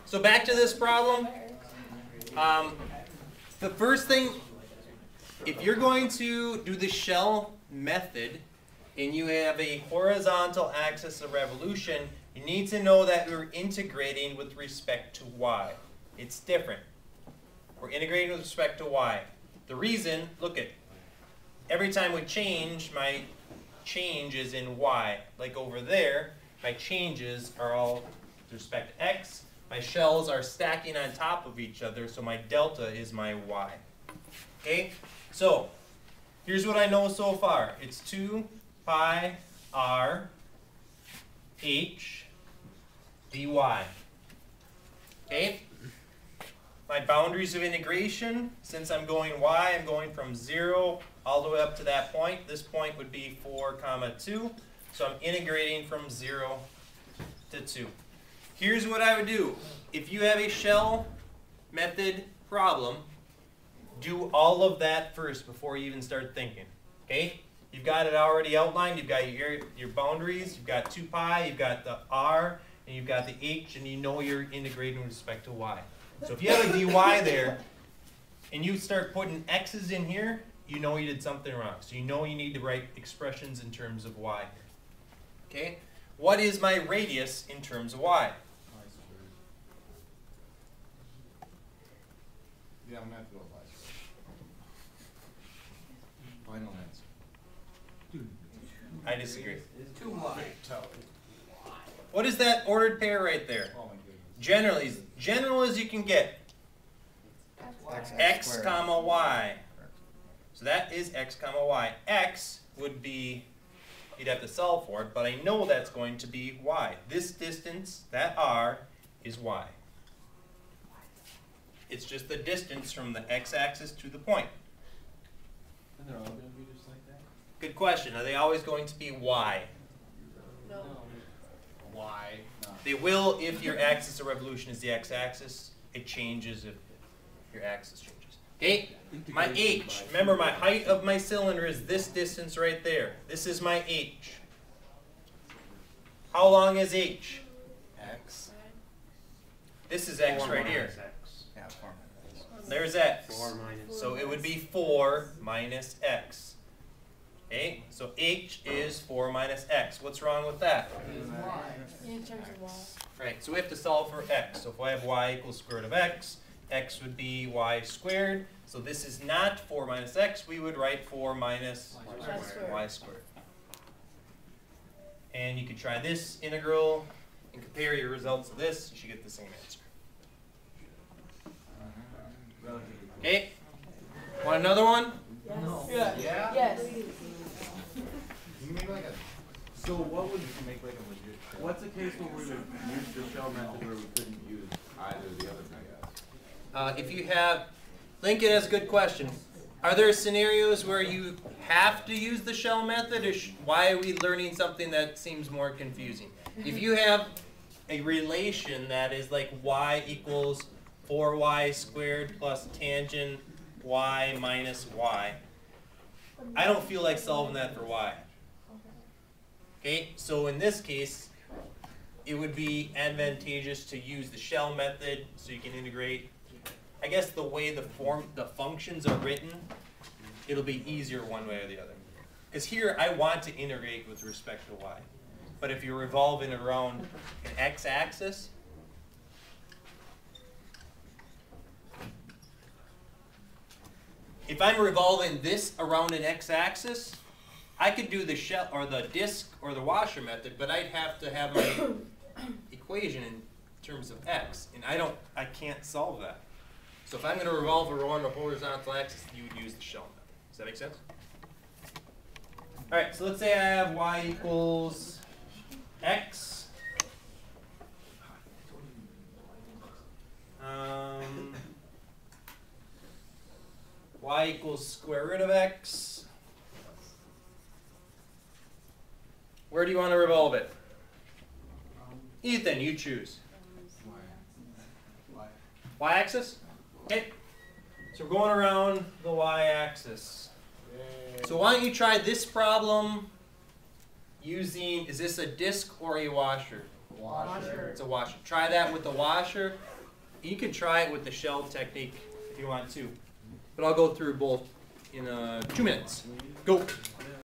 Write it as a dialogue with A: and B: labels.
A: So back to this problem. The first thing, if you're going to do the shell method and you have a horizontal axis of revolution, you need to know that we're integrating with respect to y. It's different. We're integrating with respect to y. The reason, look at, every time we change, my change is in y. Like over there, my changes are all with respect to x. My shells are stacking on top of each other, so my delta is my y. Okay? So, here's what I know so far. It's 2 pi r h dy. Okay? My boundaries of integration, since I'm going y, I'm going from 0 all the way up to that point. This point would be 4 comma 2. So I'm integrating from 0 to 2. Here's what I would do. If you have a shell method problem, do all of that first before you even start thinking. Okay? You've got it already outlined. You've got your boundaries. You've got 2 pi. You've got the r. And you've got the h. And you know you're integrating with respect to y. So if you have a dy there, and you start putting x's in here, you know you did something wrong. So you know you need to write expressions in terms of y here. Okay? What is my radius in terms of y?
B: Yeah, I'm going to have to go by. Final answer.
A: I disagree.
C: 2y.
A: What is that ordered pair right there?
B: Oh my goodness.
A: Generally, as general as you can get. X comma y. So that is x comma y. X would be, you'd have to solve for it, but I know that's going to be y. This distance, that r, is y. It's just the distance from the x-axis to the point.
C: And they're all going to be just like that?
A: Good question. Are they always going to be y?
C: No. Why? No.
A: They will if your axis of revolution is the x-axis. It changes if your axis changes. Okay? My h. Remember, my height of my cylinder is this distance right there. This is my h. How long is h?
B: X.
A: This is x right here.
B: Yeah, 4 minutes.
A: There's x.
D: 4 minus.
A: So it would be 4 minus x. Okay? So h is 4 minus x. What's wrong with that?
E: In terms of y.
A: Right, so we have to solve for x. So if I have y equals square root of x, x would be y squared. So this is not 4 minus x. We would write 4 minus y squared. And you could try this integral and compare your results to this. You should get the same answer. Okay? Want another one?
E: Yes.
B: Yeah?
E: Yes.
B: You make like a,
C: So what would,
B: you can make like a legit shell.
C: what's the case where we would use the shell method where we couldn't use either of the other, I guess?
A: If you have, Lincoln has a good question. Are there scenarios where you have to use the shell method, or why are we learning something that seems more confusing? If you have a relation that is like y equals 4y squared plus tangent y minus y, I don't feel like solving that for y. Okay, so in this case, it would be advantageous to use the shell method so you can integrate. I guess the way the functions are written, it'll be easier one way or the other. Because here I want to integrate with respect to y. But if you're revolving around an x-axis, if I'm revolving this around an x-axis, I could do the shell or the disk or the washer method, but I'd have to have my equation in terms of x, and I can't solve that. So if I'm going to revolve around a horizontal axis, you would use the shell method. Does that make sense? All right, so let's say I have y equals x. Y equals square root of x. Where do you want to revolve it? Ethan, you choose. Y-axis? Okay. So we're going around the y-axis. So why don't you try this problem using, is this a disc or a washer?
B: Washer.
A: It's a washer. Try that with the washer. You can try it with the shell technique if you want to, but I'll go through both in 2 minutes. Go.